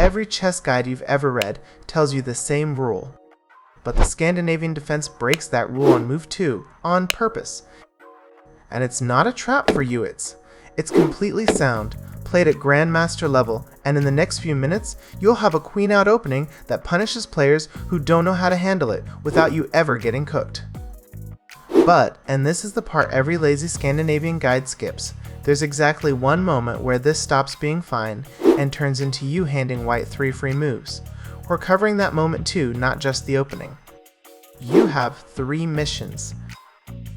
every chess guide you've ever read tells you the same rule. But the Scandinavian Defense breaks that rule on move 2 on purpose. And it's not a trap for Ewits. It's completely sound, played at Grandmaster level, and in the next few minutes, you'll have a queen out opening that punishes players who don't know how to handle it without you ever getting cooked. But, and this is the part every lazy Scandinavian guide skips, there's exactly one moment where this stops being fine and turns into you handing white 3 free moves. We're covering that moment too, not just the opening. You have 3 missions.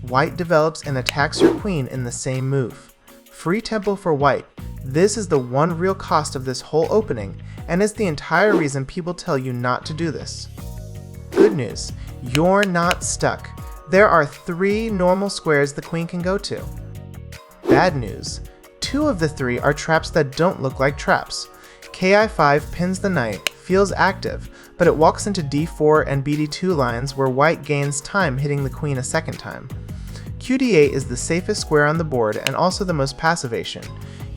White develops and attacks your queen in the same move. Free tempo for white. This is the one real cost of this whole opening, and is the entire reason people tell you not to do this. Good news, you're not stuck. There are 3 normal squares the queen can go to. Bad news, 2 of the 3 are traps that don't look like traps. Ki5 pins the knight, feels active, but it walks into d4 and bd2 lines where white gains time hitting the queen a second time. Qd8 is the safest square on the board and also the most passivation.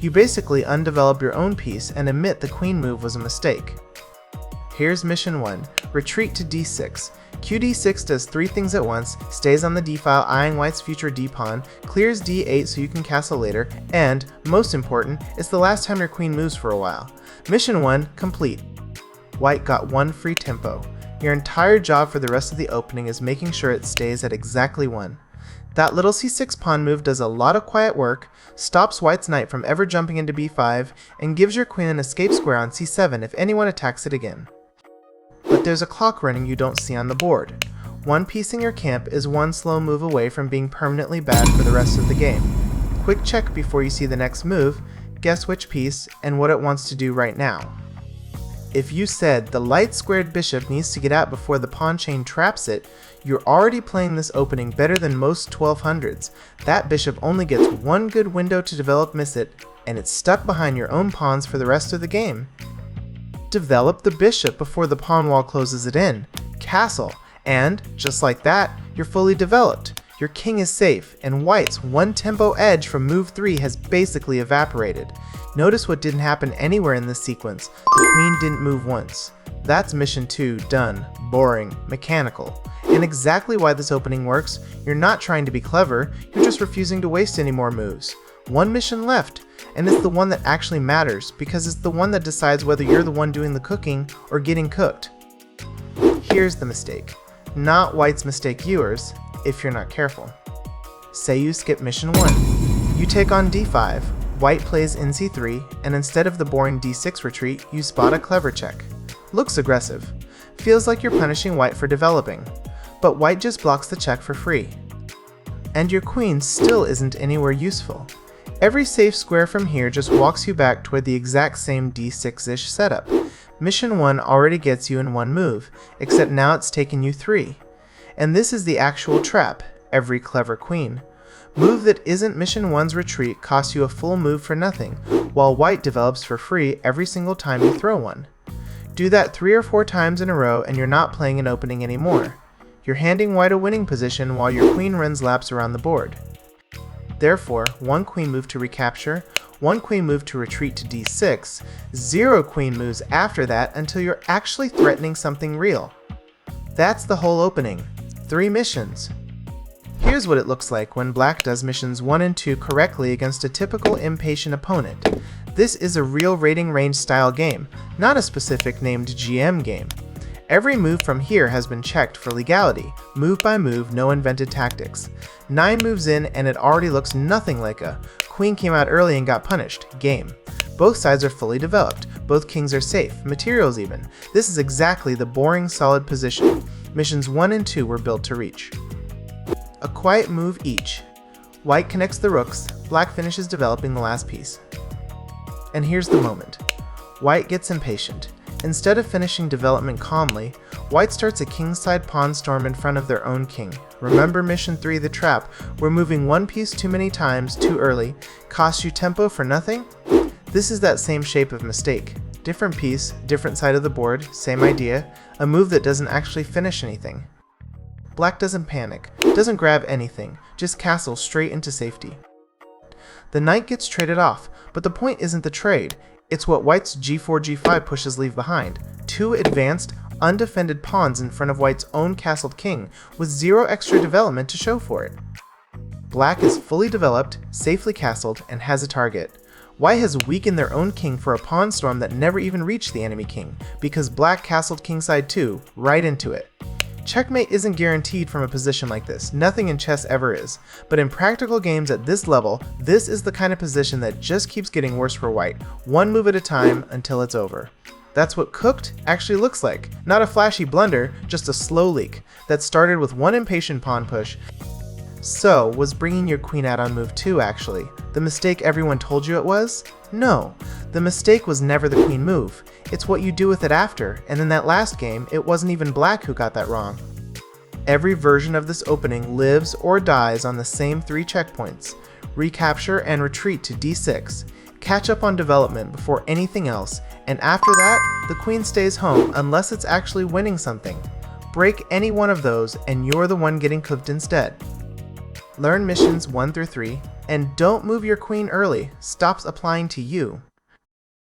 You basically undevelop your own piece and admit the queen move was a mistake. Here's mission 1, retreat to d6. Qd6 does 3 things at once, stays on the d-file eyeing white's future d-pawn, clears d8 so you can castle later, and, most important, it's the last time your queen moves for a while. Mission 1 complete. White got 1 free tempo. Your entire job for the rest of the opening is making sure it stays at exactly 1. That little c6 pawn move does a lot of quiet work, stops white's knight from ever jumping into b5, and gives your queen an escape square on c7 if anyone attacks it again. But there's a clock running you don't see on the board. One piece in your camp is 1 slow move away from being permanently bad for the rest of the game. Quick check before you see the next move, guess which piece and what it wants to do right now. If you said the light squared bishop needs to get out before the pawn chain traps it, you're already playing this opening better than most 1200s. That bishop only gets 1 good window to develop miss it, and it's stuck behind your own pawns for the rest of the game. Develop the bishop before the pawn wall closes it in. Castle, and, just like that, you're fully developed. Your king is safe, and white's 1 tempo edge from move 3 has basically evaporated. Notice what didn't happen anywhere in this sequence. The queen didn't move once. That's mission 2 done, boring, mechanical. And exactly why this opening works, you're not trying to be clever, you're just refusing to waste any more moves. 1 mission left, and it's the one that actually matters because it's the one that decides whether you're the one doing the cooking or getting cooked. Here's the mistake. Not white's mistake, yours, if you're not careful. Say you skip mission 1. You take on d5, white plays nc3, and instead of the boring d6 retreat, you spot a clever check. Looks aggressive. Feels like you're punishing white for developing. But white just blocks the check for free. And your queen still isn't anywhere useful. Every safe square from here just walks you back toward the exact same d6-ish setup. Mission 1 already gets you in 1 move, except now it's taken you 3. And this is the actual trap, every clever queen. Move that isn't mission 1's retreat costs you a full move for nothing, while white develops for free every single time you throw one. Do that 3 or 4 times in a row and you're not playing an opening anymore. You're handing white a winning position while your queen runs laps around the board. Therefore, 1 queen move to recapture, 1 queen move to retreat to d6, 0 queen moves after that until you're actually threatening something real. That's the whole opening. 3 missions. Here's what it looks like when black does missions 1 and 2 correctly against a typical impatient opponent. This is a real rating range style game, not a specific named GM game. Every move from here has been checked for legality, move by move, no invented tactics. 9 moves in and it already looks nothing like a queen came out early and got punished game. Both sides are fully developed, both kings are safe, materials even. This is exactly the boring solid position. Missions 1 and 2 were built to reach. A quiet move each. White connects the rooks, black finishes developing the last piece. And here's the moment. White gets impatient. Instead of finishing development calmly, white starts a kingside pawn storm in front of their own king. Remember mission 3, the trap, where moving 1 piece too many times, too early, costs you tempo for nothing? This is that same shape of mistake. Different piece, different side of the board, same idea, a move that doesn't actually finish anything. Black doesn't panic, doesn't grab anything, just castles straight into safety. The knight gets traded off, but the point isn't the trade, It's what white's g4-g5 pushes leave behind. Two advanced, undefended pawns in front of white's own castled king, with zero extra development to show for it. Black is fully developed, safely castled, and has a target. White has weakened their own king for a pawn storm that never even reached the enemy king, because black castled kingside 2 right into it. Checkmate isn't guaranteed from a position like this, nothing in chess ever is, but in practical games at this level, this is the kind of position that just keeps getting worse for white, one move at a time until it's over. That's what cooked actually looks like, not a flashy blunder, just a slow leak that started with one impatient pawn push. So, was bringing your queen out on move 2 actually the mistake everyone told you it was? No, the mistake was never the queen move. It's what you do with it after, and in that last game, it wasn't even black who got that wrong. Every version of this opening lives or dies on the same 3 checkpoints: recapture and retreat to d6, catch up on development before anything else, and after that, the queen stays home unless it's actually winning something. Break any one of those and you're the one getting cooked instead. Learn missions 1 through 3, and don't move your queen early, stops applying to you.